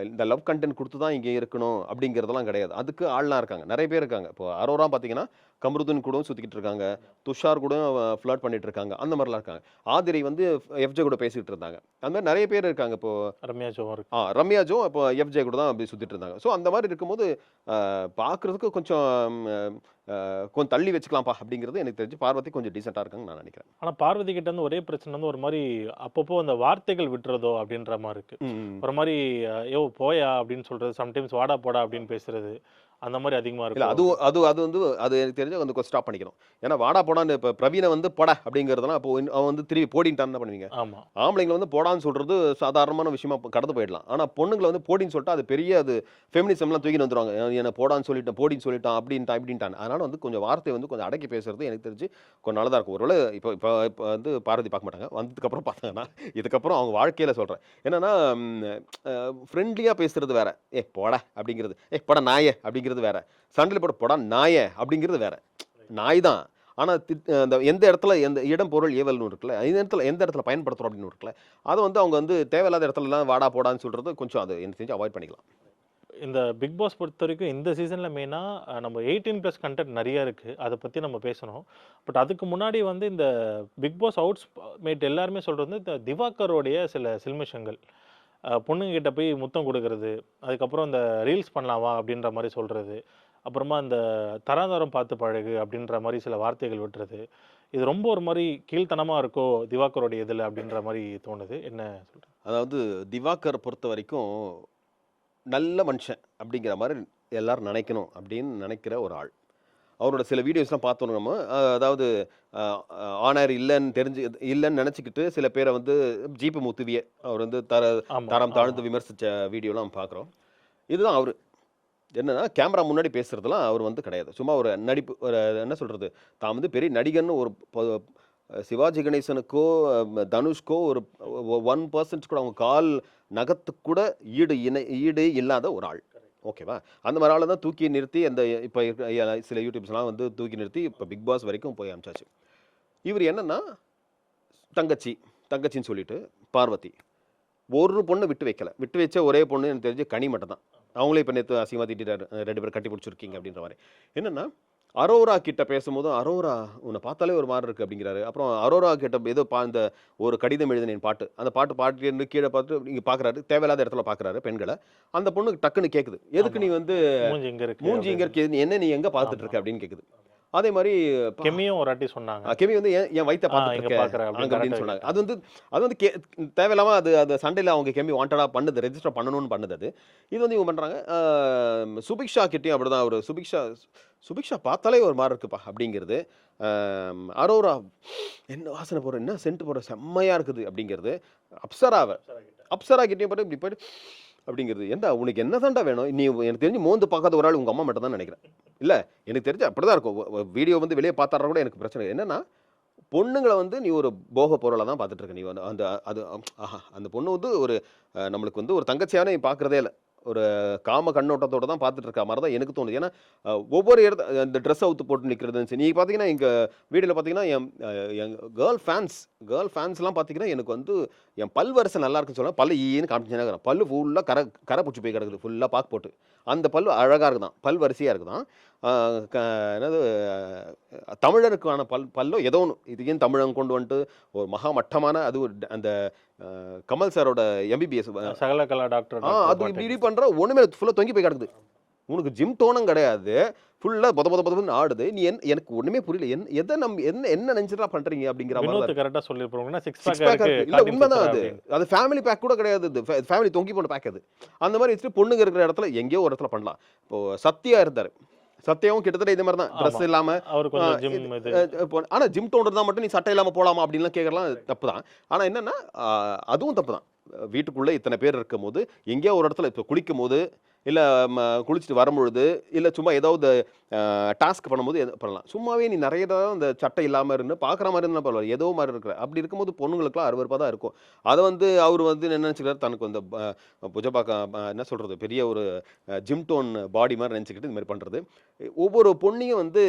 இந்த லவ் கன்டென்ட் குடுத்து தான் இங்க இருக்கணும் அப்படிங்கிறதெல்லாம் கிடையாது. அதுக்கு ஆள்லாம் இருக்காங்க. நெறைய பேர் இருக்காங்க. இப்போ அரோரா பார்த்தீங்கன்னா, கமருதீன் கூடவும் சுத்திக்கிட்டு இருக்காங்க. துஷார் கூடயும் ஃப்ளர்ட் பண்ணிட்டு இருக்காங்க. அந்த மாரிலாம் இருக்காங்க. ஆதிரை வந்து எஃப்ஜே கூட பேசிட்டு இருந்தாங்க. அந்த மாரி நெறைய பேர் இருக்காங்க. இப்போ ரம்யா ஜோவும் இருக்கு. ரம்யா ஜோ இப்போ எஃப்ஜே கூட தான் அப்படி சுத்திட்டு இருந்தாங்க. ஸோ அந்த மாரி இருக்கும்போது, பார்க்கறதுக்கு கொஞ்சம் தள்ளி வச்சுக்கலாம்ப்பா அப்படிங்கிறது எனக்கு தெரிஞ்சு பார்வதி கொஞ்சம் டீசென்ட்டா இருக்காங்கன்னு நான் நெனைக்கிறேன். ஆனா பார்வதி கிட்ட இருந்து ஒரே பிரச்சனை வந்து ஒரு மாரி அப்பப்போ அந்த வார்த்தைகள் விட்டுறதோ அப்படின்ற மாரி இருக்கு. ம். ஒரு மாரி "யோவ் போயா" அப்படின்னு சொல்றது. சம்டைம்ஸ் "வாடா போடா" அப்படின்னு பேசுறது. அந்த மாரி அதிகமா இல்ல இருக்கும். அது அது அது வந்து அது எனக்கு தெரிஞ்சு வந்து கொஞ்சம் ஸ்டாப் பண்ணிக்கணும். ஏன்னா வாடா போடான்னு இப்ப பிரவீன வந்து போடா அப்படிங்கிறதெல்லாம் அப்போ அவன் வந்து திருப்பி போடின்ட்டான்னு என்ன பண்ணுவீங்க? ஆமா. ஆம்பளைங்கள வந்து போடான்னு சொல்றது சாதாரணமான விஷயமா கடந்து போயிடலாம். ஆனா பொண்ணுங்கள வந்து போடின்னு சொல்லிட்டா அது பெரிய ஃபெமினிசம்லாம் தூக்கிட்டு வந்துருவாங்க. என்ன போடான்னு சொல்லிட்டான், போடின்னு சொல்லிட்டான் அப்படின்ட்டான் இப்படின்ட்டான். அதனால வந்து கொஞ்சம் வார்த்தைய வந்து கொஞ்சம் அடக்கி பேசுறது எனக்கு தெரிஞ்சு கொஞ்சம் நல்லதா இருக்கும். ஒருவேள இப்ப இப்ப இப்ப வந்து பார்வதி பார்க்க மாட்டாங்க. வந்ததுக்கப்புறம் பார்த்தாங்கன்னா, இதுக்கப்புறம் அவங்க வாழ்க்கையில சொல்றேன். என்னன்னா ஃப்ரெண்ட்லியா பேசுறது வேற. போடா அப்படிங்கிறது. போடா நாயே அப்படிங்கிறது வேற. சண்டையில போட போடா நாயே அப்படிங்கிறது வேற. நாய் தான். ஆனா அந்த எந்த இடத்துல எந்த இடம், பொருள், ஏவல்னு இருக்குல்ல. எந்த இடத்துல பயன்படுத்துறோம் அப்படின்னு இருக்குல்ல. அத வந்து அவங்க வந்து தேவையில்லாத இடத்துலலாம் வாடா போடான்னு சொல்றது கொஞ்சம் அது எனக்கு தெரிஞ்சு அவாய்ட் பண்ணிக்கலாம். இந்த பிக் பாஸ் பொறுத்தவரைக்கும் இந்த சீசன்ல மெயினா நம்ம 18+ கன்டென்ட் நெறைய இருக்கு. அத பத்தி நம்ம பேசணும். பட் அதுக்கு முன்னாடி வந்து இந்த பிக் பாஸ் மேட் எல்லாருமே சொல்றது வந்து இந்த திவாகரோடைய சில சில்மிஷங்கள். பொண்ணுங்க கிட்ட போய் முத்தம் குடுக்குறது. அதுக்கப்புறம் இந்த ரீல்ஸ் பண்ணலாம் வா அப்படின்ற மாரி சொல்றது. அப்புறமா இந்த தராதரம் பார்த்து பழகு அப்படின்ற மாரி சில வார்த்தைகள் விட்டுறது. இது ரொம்ப ஒரு மாதிரி கீழ்த்தனமாக இருக்கோ திவாகருடைய இதில் அப்படின்ற மாதிரி தோணுது. என்ன சொல்கிறேன்? அதாவது திவாகர் பொறுத்த வரைக்கும் நல்ல மனுஷன் அப்படிங்கிற மாதிரி எல்லாரும் நினைக்கணும் அப்படின்னு நினைக்கிற ஒரு ஆள். அவரோட சில வீடியோஸ்லாம் பார்த்தோம் நம்ம. அதாவது ஆனர் இல்லைன்னு நினச்சிக்கிட்டு சில பேரை வந்து ஜீப்பு முத்துவிய அவர் வந்து தரம் தாழ்ந்து விமர்சித்த வீடியோலாம் பார்க்குறோம். இதுதான் அவர். என்னன்னா கேமரா முன்னாடி பேசுறதுலாம் அவர் வந்து கிடையாது. சும்மா ஒரு நடிப்பு, ஒரு என்ன சொல்கிறது, தான் வந்து பெரிய நடிகன்னு ஒரு சிவாஜி கணேசனுக்கோ தனுஷ்கோ ஒரு 1% கூட அவங்க கால் நகத்துக்கு கூட ஈடு இல்லாத ஒரு ஆள். ஓகேவா? அந்த மாதிரி ஆளை தான் தூக்கி நிறுத்தி அந்த இப்போ சில யூடியூப்ஸ்லாம் வந்து தூக்கி நிறுத்தி இப்போ பிக் பாஸ் வரைக்கும் போய் அமிச்சாச்சு. இவர் என்னன்னா தங்கச்சின்னு சொல்லிட்டு பார்வதி ஒரு பொண்ணு விட்டு வச்ச ஒரே பொண்ணு எனக்கு தெரிஞ்சு கனி மட்டும் தான். அவங்களே இப்போ நேற்று அசிங்கமாக திட்டாரு, 2 பேர் கட்டி பிடிச்சிருக்கீங்க அப்படின்ற மாதிரி. என்னன்னா அரோரா கிட்ட பேசும்போதும் அரோரா உன்னை பார்த்தாலே ஒரு மாதிரி இருக்குது அப்படிங்கிறாரு. அப்புறம் அரோரா கிட்ட ஏதோ இந்த ஒரு கடிதம் எழுதினேன் பாட்டு, அந்த பாட்டு கீழே பார்த்துட்டு இங்கே பார்க்குறாரு, தேவையில்லாத இடத்துல பார்க்குறாரு பெண்களை. அந்த பொண்ணுக்கு டக்குன்னு கேட்குது, எதுக்கு நீ வந்து மூஞ்சி இங்கே இருக்கு, என்ன நீ எங்கே பார்த்துட்டு இருக்க அப்படின்னு கேட்குது. அதே மாதிரி கெமியும் ஒரு வாட்டி சொன்னாங்க, கெமி வந்து என் வயிற்ற பார்த்துட்டு அப்படின்னு சொன்னாங்க. அது வந்து தேவையில்லாம அது சண்டையில் அவங்க கெமி வாண்டடாக பண்ணுது, ரெஜிஸ்டர் பண்ணணும்னு பண்ணுது. அது இது வந்து இவங்க பண்ணுறாங்க. சுபிக்ஷா கிட்டேயும் அப்படிதான். ஒரு சுபிக்ஷா பார்த்தாலே ஒரு மாதிரி இருக்குப்பா அப்படிங்கிறது. அரோரா என்ன வாசனை போடுற, என்ன சென்ட் போடுற, செம்மையாக இருக்குது அப்படிங்கிறது. அப்சரா கிட்டேயும் போட்டு இப்படி போய்ட்டு அப்படிங்கிறது. ஏன்டா உனக்கு என்ன தாண்டா வேணும்? நீ எனக்கு தெரிஞ்சு மோந்து பார்க்காத ஒரு ஆள் உங்கள் அம்மா மட்டும் தான் நினைக்கிறேன். இல்லை, எனக்கு தெரிஞ்சு அப்படி தான் இருக்கும். வீடியோ வந்து வெளியே பார்த்தார கூட எனக்கு பிரச்சனை என்னென்னா, பொண்ணுங்களை வந்து நீ ஒரு போக பொருளை தான் பார்த்துட்டு இருக்க. நீ வந்து அந்த பொண்ணு வந்து ஒரு நம்மளுக்கு வந்து ஒரு தங்கச்சியான நீ பார்க்குறதே இல்லை, ஒரு காம கண்ணோட்டத்தோட தான் பார்த்துட்டு இருக்க மாதிரி தான் எனக்கு தோணுது. ஏன்னா ஒவ்வொரு இடத்த அந்த ட்ரெஸ் அவுத்து போட்டு நிற்கிறது. நீங்கள் பார்த்தீங்கன்னா எங்கள் வீடியோவில் பார்த்தீங்கன்னா என் கேர்ள் ஃபேன்ஸ்லாம் பார்த்தீங்கன்னா எனக்கு வந்து என் பல் வரிசை நல்லா இருக்குன்னு சொல்லுவேன். பல்லு ஈன்னு காமிச்சுன்னா பல்லு ஃபுல்லாக கரை பிடிச்சி போய் கிடக்குது, ஃபுல்லாக பாக்கு போட்டு. அந்த பல்லு அழகாக இருக்குதான், பல் வரிசையாக இருக்குதான். என்னது தமிழருக்கான பல்லோ ஏதோ ஒன்று, இது ஏன் தமிழன் கொண்டு வந்துட்டு ஒரு மகா மட்டமான அது ஒரு அந்த கமல் சாரோட எம்பிபிஎஸ் சகலகலா டாக்டர் அது இப்படி பண்ணுற ஒன்றுமே ஃபுல்லாக தொங்கி போய் கிடக்குது. உனக்கு ஜிம் டோனும் கிடையாது, ஃபுல்லாக பொதன்னு ஆடுது. நீ எனக்கு ஒன்றுமே புரியல, எதை என்ன நினச்சிட்டா பண்ணுறீங்க அப்படிங்கிற மாதிரி கரெக்டாக சொல்லியிருப்போம்னா இல்லை, உண்மைதான். அது ஃபேமிலி பேக் கூட கிடையாது, இது ஃபேமிலி தொங்கி போன பேக். அது அந்த மாதிரி வச்சுட்டு பொண்ணுங்க இருக்கிற இடத்துல எங்கேயோ ஒரு இடத்துல பண்ணலாம். இப்போது சத்யா இருந்தார், சத்தியாவும் கிட்டத்தட்ட இது மாதிரி தான், ட்ரெஸ் இல்லாமல். ஆனால் ஜிம் டோன் இருந்தால் மட்டும் நீ சட்டை இல்லாமல் போகலாமா அப்படின்லாம் கேட்கலாம், தப்பு தான். ஆனால் என்னென்னா அதுவும் தப்பு தான். வீட்டுக்குள்ளே இத்தனை பேர் இருக்கும் போது எங்கேயோ ஒரு இடத்துல இப்போ குளிக்கும் போது, இல்லை குளிச்சுட்டு வரும்பொழுது, இல்லை சும்மா ஏதாவது டாஸ்க் பண்ணும்போது பண்ணலாம். சும்மாவே நீ நிறைய தான் இந்த சட்டை இல்லாமல் இருந்து பார்க்குற மாதிரி இருந்தால் பரவாயில்ல, ஏதோ மாதிரி இருக்கிற அப்படி இருக்கும்போது பொண்ணுங்களுக்குலாம் அருவருப்பாக தான் இருக்கும். அதை வந்து அவர் வந்து என்ன நினச்சிக்கிறார், தனக்கு வந்து என்ன சொல்கிறது, பெரிய ஒரு ஜிம் டோன் பாடி மாதிரி நினச்சிக்கிட்டு இந்த மாதிரி பண்ணுறது. ஒவ்வொரு பொண்ணையும் வந்து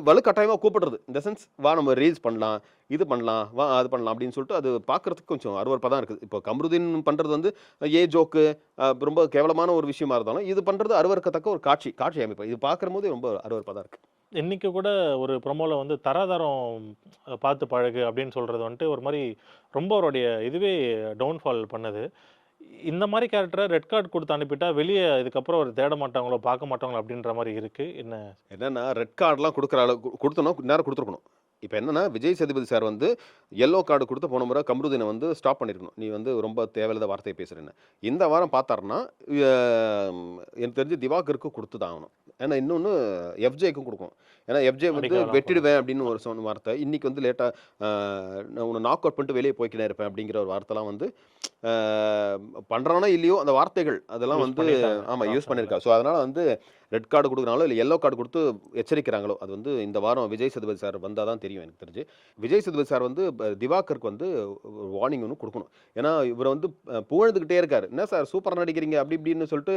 வலுக்கட்டாயமாக கூப்பிடுறது, இந்த சென்ஸ் வா நம்ம ரீல்ஸ் பண்ணலாம், இது பண்ணலாம், வா அது பண்ணலாம் அப்படின்னு சொல்லிட்டு அது பார்க்குறதுக்கு கொஞ்சம் அருவருப்பாக தான் இருக்குது. இப்போ கம்ருதீன் பண்ணுறது வந்து ஜோக்கு ரொம்ப கேவலமான ஒரு விஷயமா இருந்தாலும், இது பண்ணுறது அருவருக்கத்தக்க ஒரு காட்சி அமைப்பு. இது பார்க்குற போது ரொம்ப அருவருப்பாக தான் இருக்குது. இன்றைக்கி கூட ஒரு ப்ரொமோவில் வந்து தராதரம் பார்த்து பழகு அப்படின்னு சொல்கிறது வந்துட்டு ஒரு மாதிரி ரொம்ப அவருடைய இதுவே டவுன்ஃபால் பண்ணுது. இந்த மாதிரி கேரக்டரை ரெட் கார்டு கொடுத்து அனுப்பிட்டா வெளியே இதுக்கப்புறம் ஒரு தேட மாட்டாங்களோ, பார்க்க மாட்டாங்களோ அப்படின்ற மாதிரி இருக்குது. என்னென்னா ரெட் கார்டெலாம் கொடுக்குற அளவு கொடுத்தோன்னா நேரம் கொடுத்துருக்கணும். இப்போ என்னன்னா, விஜய் சேதுபதி சார் வந்து எல்லோ கார்டு கொடுத்து போன முறை கம்ருதீனை வந்து ஸ்டாப் பண்ணியிருக்கணும். நீ வந்து ரொம்ப தேவையில்லாத வார்த்தையை பேசுகிறேன்னு. இந்த வாரம் பார்த்தாருன்னா எனக்கு தெரிஞ்சு திவாகருக்கு கொடுத்து தான் ஆகணும். ஏன்னா இன்னொன்று எஃப்ஜேக்கும் கொடுக்கணும். ஏன்னா எஃப்ஜே வந்து வெட்டிடுவேன் அப்படின்னு ஒரு சொன்ன வார்த்தை. இன்றைக்கி வந்து லேட்டாக நான் உன்னை நாக் அவுட் பண்ணிட்டு வெளியே போய்க்கினே இருப்பேன் அப்படிங்கிற ஒரு வார்த்தைலாம் வந்து பண்ணுறானோ இல்லையோ அந்த வார்த்தைகள் அதெல்லாம் வந்து ஆமாம் யூஸ் பண்ணியிருக்கா. ஸோ அதனால் வந்து ரெட் கார்டு கொடுக்குறாங்களோ இல்லை எல்லோ கார்டு கொடுத்து எச்சரிக்கிறாங்களோ, அது வந்து இந்த வாரம் விஜய் சேதுபதி சார் வந்தால் தான் தெரியும். எனக்கு தெரிஞ்சு விஜய் சேதுபதி சார் வந்து திவாகருக்கு வந்து வார்னிங் ஒன்று கொடுக்கணும். ஏன்னா இவர் வந்து புகழ்ந்துக்கிட்டே இருக்காரு, என்ன சார் சூப்பராக நடிக்கிறீங்க அப்படி இப்படின்னு சொல்லிட்டு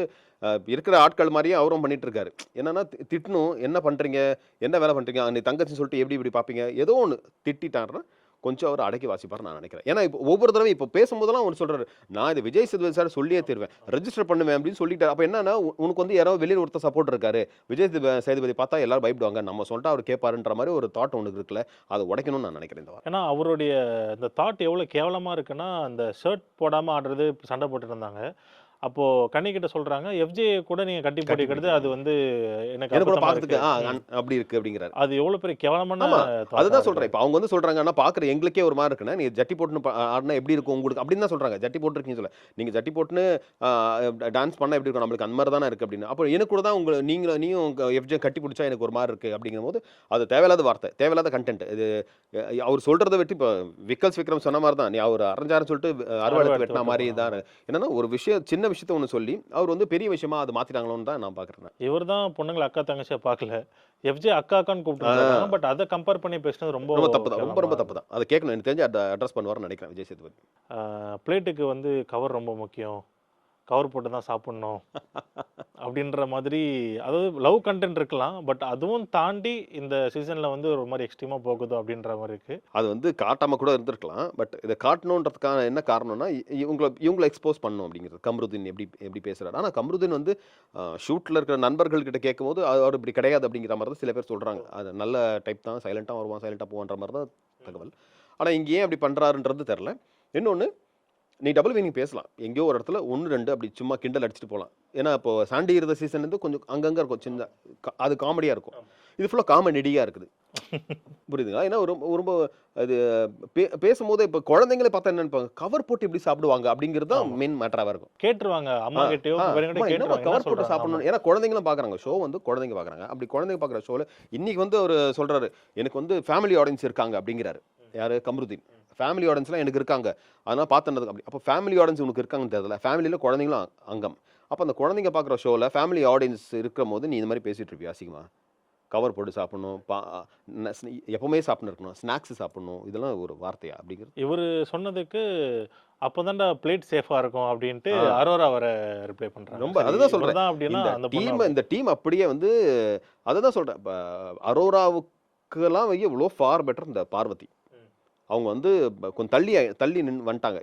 இருக்கிற ஆட்கள் மாதிரியே அவரும் பண்ணிட்டு இருக்காரு. என்னன்னா திட்டணும், என்ன பண்ணுறீங்க, என்ன வேலை பண்ணுறீங்க, நீ தங்கச்சின்னு சொல்லிட்டு எப்படி இப்படி பார்ப்பீங்க, ஏதோ ஒன்று திட்டாருன்னா கொஞ்சம் அவர் அடக்கி வாசிப்பார் நான் நினைக்கிறேன். ஏன்னா இப்போ ஒவ்வொரு தடவை இப்போ பேசும்போதெல்லாம் ஒன்று சொல்கிறாரு, நான் இது விஜய் சேதுபதி சார் சொல்லியே தருவேன், ரெஜிஸ்டர் பண்ணுவேன் அப்படின்னு சொல்லிட்டார். அப்போ என்னன்னா உனக்கு வந்து யாரோ வெளியில் ஒருத்தர் சப்போர்ட் இருக்காரு, விஜய் சேதுபதி பார்த்தா எல்லாரும் பயப்படுவாங்க, நம்ம சொல்லிட்டு அவர் கேட்பாருன்ற மாதிரி ஒரு தாட் ஒன்று இருக்குல்ல, அதை உடைக்கணும்னு நான் நினைக்கிறேன் இந்த வாரம். ஏன்னா அவருடைய இந்த தாட் எவ்வளோ கேவலமாக இருக்குன்னா, அந்த ஷர்ட் போடாமல் ஆடுறது சண்டை போட்டுட்டு இருந்தாங்க. அப்போ கனி கிட்ட சொல்றாங்க எஃப்ஜே கூட நீங்க கட்டி போட்டிக்கிறது அது வந்து எனக்கு எனக்கு கூட அபத்தமா பார்க்கறதுக்கு இருக்கு. அப்படி இருக்கு அப்படிங்கிறாரு. அது எவ்வளவு பெரிய கேவலமான ஆமா. thought-ஆ அதுதான் இருக்கு. சொல்றேன். இப்ப அவங்க வந்து சொல்றாங்க, ஆனா பார்க்குற எங்களுக்கே ஒரு மாரி இருக்குண்ணே. நீங்க ஜட்டி போட்டுன்னு ஆடுனா எப்படி இருக்கும் உங்களுக்கு? அப்படின்னு தான் சொல்றாங்க. ஜட்டி போட்டுருக்கீங்கன்னு சொல்ல. நீங்க ஜட்டி போட்டுன்னு ஆ டான்ஸ் பண்ணா எப்படி இருக்கும்? நம்மளுக்கு அந்த மாரி தானே இருக்கு அப்படின்னு. அப்போ எனக்கு கூட தான் நீயும் எஃப்ஜே கட்டி புடிச்சா எனக்கு ஒரு மாரி இருக்கு அப்படிங்கும்போது, அது தேவையில்லாத வார்த்தை. தேவையில்லாத கன்டென்ட். இது அவர் சொல்றத விட்டு இப்ப விக்ரம் சொன்ன மாரி தான். நீ அவர் அரைஞ்சாருன்னு சொல்லிட்டு அருவா அருவா எடுத்து எடுத்து வெட்டின மாரி விட்டுருப்பாங்க. தான். என்னன்னா ஒரு விஷயம் சின்ன விஷயத்த ஒண்ணு சொல்லி, அவர் வந்து பெரிய விஷயமா அத மாத்திட்டாங்களோன்னு தான் நான் பார்க்குறேன். இவர்தான் பொண்ணுங்கள அக்கா தங்கச்சியா பார்க்கல. எஃப்ஜே அக்கா அக்கான்னு கூப்பிட்டுட்டு இருக்காங்க. ஆ. பட் அத கம்பேர் பண்ணி பேசினது ரொம்ப ரொம்ப தப்பு தான். ரொம்ப கேவலமா ரொம்ப தப்பு தான். அத கேட்கணும். எனக்கு தெரிஞ்சு அட்ரஸ் பண்ணுவாருன்னு நெனைக்கிறேன் விஜய் சேதுபதி. பிளேட்டுக்கு வந்து கவர் ரொம்ப முக்கியம். கவர் போட்டு தான் சாப்பிடணும். அப்படின்ற மாதிரி அதாவது லவ் கன்டென்ட் இருக்கலாம். பட் அதுவும் தாண்டி இந்த சீசன்ல வந்து ஒரு மாரி எக்ஸ்ட்ரீமா போகுதோ அப்படின்ற மாரி இருக்கு. அது வந்து காட்டாம கூட இருந்திருக்கலாம். பட் இத காட்டணுன்றதுக்கான என்ன காரணம்னா, இவங்கள எக்ஸ்போஸ் பண்ணணும் அப்படிங்கிறது. கம்ருதீன் எப்படி எப்படி பேசுறாரு. ஆனா கம்ருதீன் வந்து ஷூட்ல இருக்கிற நண்பர்கள் கிட்ட கேட்கும்போது, அவர் இப்படி கிடையாது அப்படிங்கிற மாரி தான் சில பேர் சொல்றாங்க. அது நல்ல டைப் தான். சைலன்ட்டா வருவான், சைலன்ட்டா போவான்ற மாரி தான் தகவல். ஆனா இங்க ஏன் அப்படி பண்றாருன்றது தெரியல. இன்னொன்னு நீ டபுள் மீனிங் பேசலாம். எங்கேயோ ஒரு இடத்துல 1, 2 அப்படி சும்மா கிண்டல் அடிச்சுட்டு போலாம். ஏன்னா, இப்போ சாண்டி இருந்த சீசன் வந்து கொஞ்சம் அங்கங்க இருக்கும். சின்ன அது காமெடியா இருக்கும். இது ஃபுல்லா காமெடியா இருக்குது. புரியுதுங்களா? ஏன்னா ரொம்ப அது பேசும்போது இப்ப குழந்தைங்களே பார்த்தா என்ன நினைப்பாங்க? கவர் போட்டு எப்படி சாப்பிடுவாங்க? அப்படிங்கிறது தான் ஆமா. மெயின் மேட்டராவா இருக்கும். கேட்டுருவாங்க. அம்மா கிட்டயோ, வேணும்னே அம்மா என்னம்மா கேட்டுருவாங்க. என்ன கவர் போட்டு சொல்றாங்க? ஆமா. சாப்பிடணும்? ஏன்னா குழந்தைங்களும் பார்க்குறாங்க. ஷோ வந்து குழந்தைங்க பார்க்குறாங்க. அப்படி குழந்தைங்க பார்க்குற ஷோல இன்னைக்கு வந்து அவரு சொல்றாரு, எனக்கு வந்து ஃபேமிலி ஆடியன்ஸ் இருக்காங்க அப்படிங்கிறாரு. யாரு? கம்ருதீன். ஃபேமிலி ஆடியன்ஸ்லாம் எனக்கு இருக்காங்க. அதனால பார்த்தேன் அப்படி. அப்போ ஃபேமிலி ஆடியன்ஸ் உனக்கு இருக்காங்கன்னு தெரியல. ஃபேமிலில குழந்தைங்களும் அங்கம். அப்ப அந்த குழந்தைங்க பார்க்குற ஷோல ஃபேமிலி ஆடியன்ஸ் இருக்கும்போது நீ இந்த மாரி பேசிட்டு இருப்பியா அசிங்கமா? கவர் போட்டு சாப்பிடணும். எப்பவுமே சாப்பிட்டுன்னு இருக்கணும். ஸ்நாக்ஸ் சாப்பிடணும். இதெல்லாம் ஒரு வார்த்தையா? அப்படிங்கிறது. இவரு சொன்னதுக்கு அப்பதான்டா பிளேட் சேஃபா இருக்கும் அப்படின்ட்டு ஆ. அரோரா வர ரிப்ளை பண்றாங்க. ரொம்ப சரி அதுதான் சொல்றேன். இவர்தான் அப்படின்னா இந்த அந்த பொண்ணு அப்படி. இந்த டீம் அப்படியே வந்து அததான் சொல்றேன். இப்ப அரோராவுக்கெல்லாம் எவ்வளோ ஃபார் பெட்டர் இந்த பார்வதி. அவங்க வந்து கொஞ்சம் தள்ளி வந்துட்டாங்க.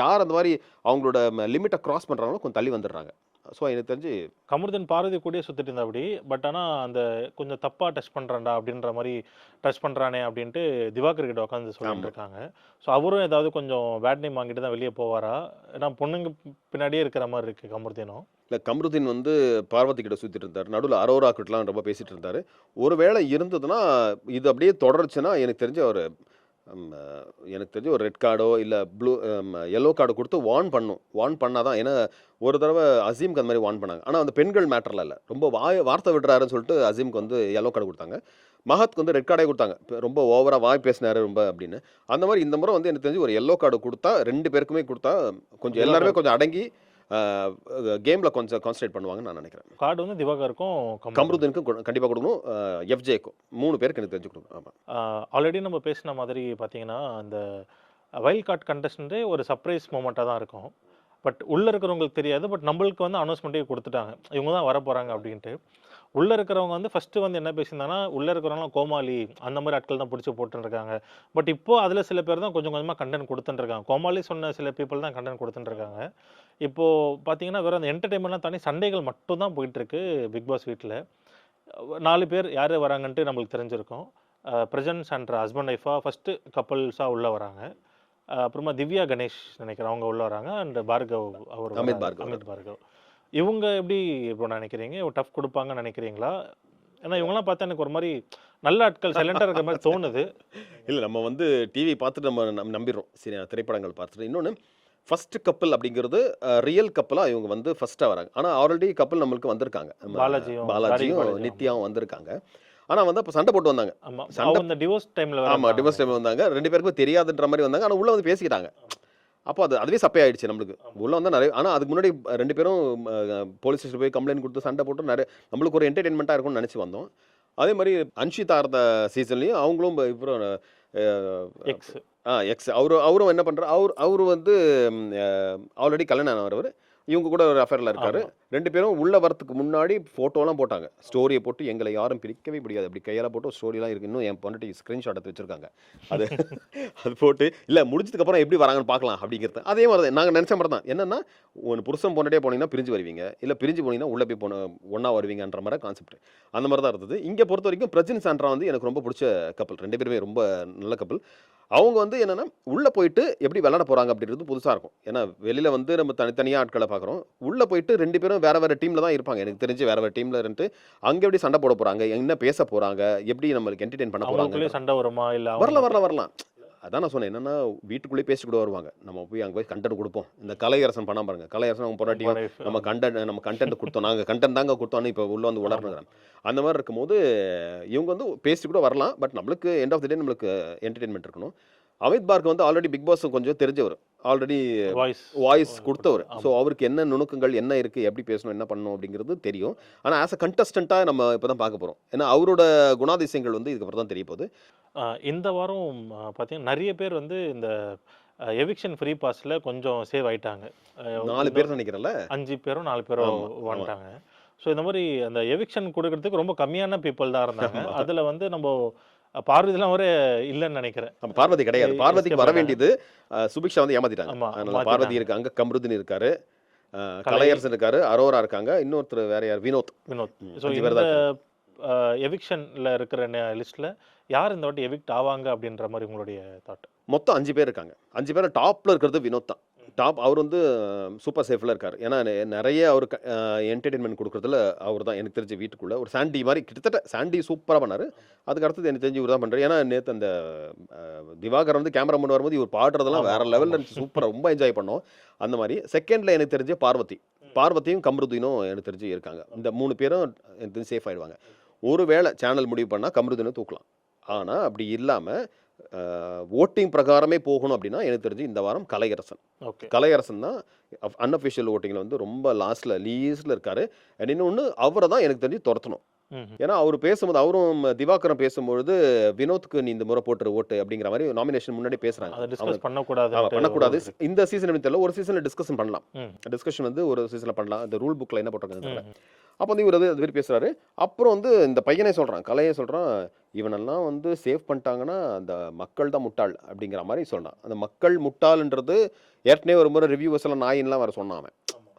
யார் அந்த மாரி அவங்களோட லிமிட்ட கிராஸ் பண்றாங்களோ கொஞ்சம் தள்ளி வந்துடுறாங்க. ஸோ எனக்கு தெரிஞ்சு கமருதீன் பார்வதி கூடயே சுத்திட்டு இருந்தா அப்படி. பட் ஆனா அந்த கொஞ்சம் தப்பா டச் பண்றான்டா அப்படின்ற மாரி டச் பண்றானே அப்படின்ட்டு திவாகர் கிட்ட உட்காந்து சொல்லிட்டு ஆமா. இருக்காங்க. ஸோ அவரும் ஏதாவது கொஞ்சம் பேட் நேம் வாங்கிட்டு தான் வெளியே போவாரா? ஏன்னா பொண்ணுங்க பின்னாடியே இருக்கிற மாதிரி இருக்கு கமருதீனும். இல்ல கம்ருதீன் வந்து பார்வதி கிட்ட சுத்திட்டு இருந்தாரு. நடுவுல அரோரா கிட்டலாம் ரொம்ப பேசிட்டு இருந்தாரு. ஒருவேளை இருந்ததுன்னா, இது அப்படியே தொடர்ச்சுன்னா எனக்கு தெரிஞ்சு ஒரு ரெட் கார்டோ இல்ல எல்லோ கார்டோ குடுத்து வார்ன் பண்ணா தான். ஏன்னா, ஒரு தடவ அசீம்க்கு அந்த மாரி வார்ன் பண்ணாங்க. ஆனா அந்த பெண்கள் மேட்டர்ல இல்ல. ரொம்ப வார்த்தை விடுறாருன்னு சொல்லிட்டு அசீம்க்கு வந்து எல்லோ கார்டு குடுத்தாங்க. மஹத்க்கு வந்து ரெட் கார்டே குடுத்தாங்க. ரொம்ப ஓவரா வாய் பேசினாரு ரொம்ப அப்படின்னு. அந்த மாரி இந்த முறை வந்து எனக்கு தெரிஞ்சு ஒரு எல்லோ கார்டு குடுத்தா 2 பேருக்குமே குடுத்தா கொஞ்சம் எல்லாருமே கொஞ்சம் அடங்கி கேம்ல கொஞ்சம் கான்சன்ட்ரேட் பண்ணுவாங்கன்னு நான் நினைக்கிறேன். கார்டு வந்து திவாகருக்கும் கம்ருதீனுக்கும் கண்டிப்பா குடுக்கணும். எஃப்ஜேக்கும் 3 பேருக்கு எனக்கு தெரிஞ்சு குடுக்கணும். ஆமா. ஆல்ரெடி நம்ம பேசின மாதிரி பார்த்தீங்கன்னா, அந்த வைல்ட் கார்ட் கண்டஸ்டன்ட்டே ஒரு சர்ப்ரைஸ் மொமெண்ட்டா தான் இருக்கும். பட் உள்ள இருக்கிறவங்களுக்கு தெரியாது. பட் நம்மளுக்கு வந்து அனௌன்ஸ்மெண்ட்டே குடுத்துட்டாங்க. இவங்க தான் வரப்போறாங்க அப்படின்ட்டு. உள்ள இருக்கிறவங்க வந்து ஃபர்ஸ்ட்டு வந்து என்ன பேசியிருந்தாங்கன்னா, உள்ள இருக்கிறவங்கலாம் கோமாளி அந்த மாரி ஆட்கள் தான் புடிச்சு போட்டுன்னு இருக்காங்க. பட் இப்போ அதுல சில பேர் தான் கொஞ்சம் கொஞ்சமா கன்டென்ட் குடுத்துன்னு இருக்காங்க. கோமாளி சொன்ன சில பீப்பிள் தான் கன்டென்ட் குடுத்துன்னு இருக்காங்க. இப்போ பார்த்தீங்கன்னா, வெறும் அந்த என்டர்டெயின்மெண்ட்லாம் தாண்டி சண்டைகள் மட்டும் தான் போயிட்டு இருக்கு பிக் பாஸ் வீட்ல. 4 பேர் யாரு வராங்கன்ட்டு நம்மளுக்கு தெரிஞ்சிருக்கும். பிரஜன்ஸ் அண்ட் ஹஸ்பண்ட் ஒய்ஃபா ஃபர்ஸ்ட்டு கப்புள்ஸா உள்ள வராங்க. அப்புறமா திவ்யா கணேஷ் நினைக்கிறேன் அவங்க உள்ள வராங்க. அண்ட் பார்கவ் அவர் அமித் வராரு. பார்கவ். அமித் பார்கவ். இவங்க எப்படி இப்போ நினைக்கிறீங்க? டஃப் குடுப்பாங்கன்னு நினைக்கிறீங்களா? ஏன்னா இவங்கலாம் பார்த்தா எனக்கு ஒரு மாரி நல்ல ஆட்கள் சைலன்ட்டா இருக்கிற மாரி தோணுது. இல்ல நம்ம வந்து டிவி பார்த்துட்டு நம்ம நம்பிடுறோம். திரைப்படங்கள் பார்த்துட்டு. இன்னொன்னு ஃபர்ஸ்ட் கப்பிள் அப்படிங்கிறது ரியல் கப்பிளா இவங்க வந்து ஃபர்ஸ்ட்டா வராங்க. ஆனா ஆல்ரெடி கப்பிள் நம்மளுக்கு வந்திருக்காங்க. பாலாஜியும் பாலாஜியும் நித்யாவும் வந்திருக்காங்க. ஆனா வந்து அப்ப சண்டை போட்டு வந்தாங்க. ஆமா. சண்டை அவங்க இந்த டிவோர்ஸ் டைம்ல வேற ஆமா டிவோர்ஸ் டைம்ல வந்தாங்க. 2 பேருக்கும் தெரியாதுன்ற மாரி வந்தாங்க. ஆனா உள்ள வந்து பேசிக்கிட்டாங்க. அப்போ அதுவே சப்பையாயிடுச்சு நம்மளுக்கு. உள்ள வந்தா நெறைய ஆனா அதுக்கு முன்னாடி 2 பேரும் போலீஸ் ஸ்டேஷன் போய் கம்ப்ளைண்ட் குடுத்து சண்டை போட்டு நம்மளுக்கு ஒரு என்டர்டெயின்மெண்ட்டா இருக்கும்னு நெனச்சு வந்தோம். அதே மாரி அன்ஷிதா இருந்த சீசன்லயும் அவங்களும் இவரும் எக்ஸ். எக்ஸ் அவரும் என்ன பண்றாரு அவரு வந்து ஆல்ரெடி கல்யாணம் ஆனவர். இவங்க கூட ஒரு அஃபேர்ல இருக்காரு. ஆமா. 2 பேரும் உள்ள வரதுக்கு முன்னாடி ஃபோட்டோலாம் போட்டாங்க. ஸ்டோரிய போட்டு எங்களை யாரும் பிரிக்கவே முடியாது. அப்படி கையால போட்டு ஸ்டோரிலாம் இருக்கு. இன்னும் என் பொண்டாட்டி ஸ்கிரீன்ஷாட் எடுத்து வச்சிருக்காங்க. அது அது போட்டு இல்ல முடிஞ்சதுக்கு அப்புறம் எப்படி வராங்கன்னு பார்க்கலாம் அப்படிங்கிறது. அதே மாரி தான் நாங்க நெனச்ச மாரி தான். என்னன்னா ஒரு புருஷன் பொண்டாட்டியா போனீங்கன்னா பிரிஞ்சு வருவீங்க. இல்ல பிரிஞ்சு போனீங்கன்னா உள்ள போய் ஒண்ணா வருவீங்கன்ற மாரி கான்செப்ட். அந்த மாரி தான் இருந்தது. இங்க பொறுத்தவரைக்கும் பிரஜின் சாண்ட்ரா வந்து எனக்கு ரொம்ப புடிச்ச கப்பிள். 2 பேருமே ரொம்ப நல்ல கப்பிள். அவங்க வந்து என்னன்னா, உள்ள போயிட்டு எப்படி விளையாட போறாங்க அப்படின்றது புதுசா இருக்கும். ஏன்னா வெளியில வந்து நம்ம தனித்தனியா ஆட்கள பார்க்குறோம். உள்ள போயிட்டு 2 பேரும் வேற வேற டீம்ல தான் இருப்பாங்க. எனக்கு தெரிஞ்சு வேற வேற டீம்ல இருந்துட்டு, அங்க எப்படி சண்டை போட போறாங்க? என்ன பேச போறாங்க? எப்படி நம்மளுக்கு என்டர்டெயின் பண்ண அவங்களுக்குள்ளேயே போறாங்க? சண்டை வருமா? இல்ல வரலாம், அவங்க வரலாம், வரலாம். அதான் நான் சொன்னேன். என்னன்னா வீட்டுக்குள்ளேயே பேசிட்டு கூட வருவாங்க. நம்ம போய் அங்க போய் கன்டென்ட் குடுப்போம். இந்த கலையரசன் பண்ணான் பாருங்க. கலையரசன் அவங்க பொண்டாட்டியும் wife, நம்ம கன்டென்ட் குடுத்தோம். நாங்க கன்டென்ட் தாங்க குடுத்தோம்னு இப்ப உள்ள வந்து உளறுனுங்கிறாங்க. அந்த மாரி இருக்கும்போது இவங்க வந்து பேசிட்டு கூட வரலாம். பட் நம்மளுக்கு எண்ட் ஆஃப் தி டே நம்மளுக்கு என்டர்டெயின்மென்ட் இருக்கணும். அமித் பார்க் வந்து ஆல்ரெடி பிக் பாஸ் கொஞ்சம் தெரிஞ்சவர். Already voice குடுத்தவர். ஸோ அவருக்கு என்ன நுணுக்கங்கள் என்ன இருக்கு, எப்படி பேசணும், என்ன பண்ணணும் அப்படிங்கிறது தெரியும். ஆனா ஆஸ் அ கண்டஸ்டன்ட்டா நம்ம இப்ப தான் பார்க்க போறோம். ஏன்னா அவரோட குணாதிசயங்கள் வந்து இதுக்கப்புறம் தான் தெரிய போகுது. இந்த வாரம் பார்த்தீங்கன்னா நெறைய பேர் வந்து இந்த எவிக்ஷன் ஃப்ரீ பாஸ்ல கொஞ்சம் சேவ் ஆயிட்டாங்க. 4 பேர் நினைக்கிறேன்ல. 5 பேரோ 4 பேரோ ஆமா, ஆமா. வந்துட்டாங்க. ஸோ இந்த மாரி அந்த எவிக்ஷன் குடுக்கறதுக்கு ரொம்ப கம்மியான பீப்பிள் தான் இருந்தாங்க. ஆமா. அதுல வந்து நம்ப பார்வதிலாம் ஒரு இல்லன்னு நெனைக்கிறேன். நம்ம பார்வதி கிடையாது. பார்வதிக்கு escape வர ஆயிட்டாங்க. வேண்டியது சுபிக்ஷா வந்து ஏமாத்திட்டாங்க. ஆமா, அதனால மாத்திட்டாங்க. பார்வதி இருக்காங்க, கம்ருதீன் இருக்காரு, கலை கலையரசன் இருக்காரு, அரோரா இருக்காங்க. இன்னொருத்தர் வேற யார்? வினோத். வினோத். ம். ஸோ 5 பேர் இந்த தான் இருக்காங்க. எவிக்ஷன்ல இருக்கிற லிஸ்ட்ல யார் இந்த வாட்டி எவிக்ட் ஆவாங்க அப்படின்ற மாரி உங்களுடைய தாட்? மொத்தம் 5 பேர் இருக்காங்க. 5 பேர்ல டாப்ல இருக்கிறது வினோத் தான். டாப் அவர் வந்து சூப்பர் சேஃப்ல இருக்காரு. ஏன்னா நெறைய அவருக்கு என்டர்டெயின்மென்ட் குடுக்குறதுல அவர் தான் எனக்கு தெரிஞ்சு வீட்டுக்குள்ள. ஒரு சாண்டி மாரி கிட்டத்தட்ட சாண்டி சூப்பரா பண்ணாரு. அதுக்கு அடுத்தது எனக்கு தெரிஞ்சு இவர் தான் பண்றாரு. ஏன்னா நேத்து அந்த திவாகர் வந்து கேமரா முன் வரும்போது இவர் பாடுறதெல்லாம் ஆமா, வேற ஆமா. லெவல்ல இருந்துச்சு. சூப்பரா ரொம்ப என்ஜாய் பண்ணோம். அந்த மாரி. செகண்ட்ல எனக்கு தெரிஞ்சு பார்வதி. பார்வதியும் கம்ருதீனும் எனக்கு தெரிஞ்சு இருக்காங்க. இந்த 3 பேரும் எனக்கு தெரிஞ்சு சேஃப் ஆயிடுவாங்க. ஒருவேளை சேனல் முடிவு பண்ணா கம்ருதீனை தூக்கலாம். ஆனா அப்படி இல்லாம வோட்டிங் பிரகாரமே போகணும் அப்படின்னா எனக்கு தெரிஞ்சு இந்த வாரம் கலையரசன். ஓகே. கலையரசன் தான் அன்அஃபிஷியல் வோட்டிங்ல வந்து ரொம்ப லீஸ்ட்ல இருக்காரு. அண்ட் இன்னொன்னு அவரை தான் எனக்கு தெரிஞ்சு துரத்தணும். ம்ஹ்ம். ஏன்னா அவர் பேசும்போது அவரும் திவாகரும் பேசும்பொழுது வினோத்துக்கு நீ இந்த முறை போட்டுரு ஓட்டு அப்படிங்கிற மாதிரி நாமினேஷன் முன்னாடி பேசுறாங்க. அத அவங்க டிஸ்கஸ் பண்ணக்கூடாதுன்ட்டு பண்ணக்கூடாது. ஒரு இருக்கு. இந்த சீசன் எப்படி தெரியல. ஒரு சீசன்ல டிஸ்கஷன் பண்ணலாம். ம். டிஸ்கஷன் வந்து ஒரு சீசன்ல பண்ணலாம். அந்த ரூல் புக்ல என்ன போட்டிருக்காங்க தெரியல. ம்ஹ்ம். அப்போ வந்து இவர் அது மாதிரி பேசுறாரு. அப்புறம் வந்து இந்த பையனே சொல்றான், கலையே சொல்றான், இவனெல்லாம் வந்து சேவ் பண்ணிட்டாங்கன்னா அந்த மக்கள் தான் முட்டாள் அப்படிங்கிற மாதிரி சொல்றான். அந்த மக்கள் முட்டாள்ன்றது ஏற்கனவே ஒரு முறை ரிவ்யூவர்ஸ் எல்லாம் நாயின்லாம் வேற சொன்னான் அவன்.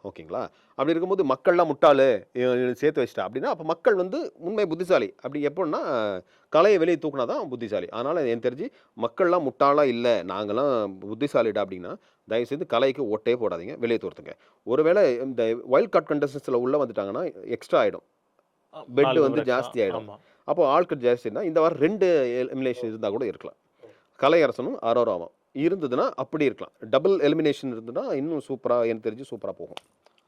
ஓகேங்களா? அப்படி இருக்கும்போது மக்கள்லாம் முட்டாளு இவன் சேர்த்து வச்சிட்டா அப்படின்னா அப்போ மக்கள் வந்து உண்மை புத்திசாலி. அப்படி எப்படின்னா கலையை வெளியே தூக்குனா தான் புத்திசாலி. அதனால எனக்கு தெரிஞ்சு மக்கள்லாம் முட்டாளா இல்லை, நாங்களாம் புத்திசாலிடா அப்படின்னா தயவுசெய்து கலைக்கு ஓட்டே போடாதீங்க, வெளியே தூர்த்துங்க. ஒருவேளை இந்த வைல்ட் கார்ட் கண்டஸ்டன்ஸில் உள்ள வந்துட்டாங்கன்னா எக்ஸ்ட்ரா ஆகிடும், பெட் 4 வந்து பேர் ஜாஸ்தி ஆகிடும். ஆமா. அப்போ ஆட்கள் ஜாஸ்தினா இந்த வாரம் 2 எலிமினேஷன் இருந்தால் கூட இருக்கலாம். கலையரசனும் அரோராவும் இருந்ததுன்னா அப்படி இருக்கலாம். டபுள் எலிமினேஷன் இருந்ததுன்னா இன்னும் சூப்பராக எனக்கு தெரிஞ்சு சூப்பராக போகும்.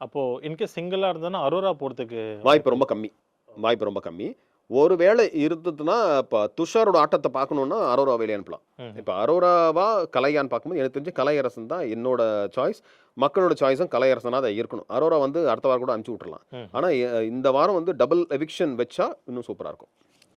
அப்போ இன்கேஸ் சிங்கிளா இருந்ததுன்னா அரோரா போறதுக்கு வாய்ப்பு ரொம்ப கம்மி. வாய்ப்பு ரொம்ப கம்மி. ஒருவேளை இருந்ததுன்னா இப்போ துஷாரோட ஆட்டத்தை பார்க்கணுன்னா அரோரா வெளியே அனுப்பலாம். ம். இப்போ அரோராவா கலையான்னு பார்க்கும்போது எனக்கு தெரிஞ்சு கலையரசன் தான் என்னோட சாய்ஸ். மக்களோட சாய்ஸும் கலையரசனாக தான் இருக்கணும். அரோரா வந்து அடுத்த வாரம் கூட அனுப்பிச்சி விட்டுறலாம். ம். ஆனால் இந்த வாரம் வந்து டபுள் எவிக்ஷன் வச்சா இன்னும் சூப்பராக இருக்கும்.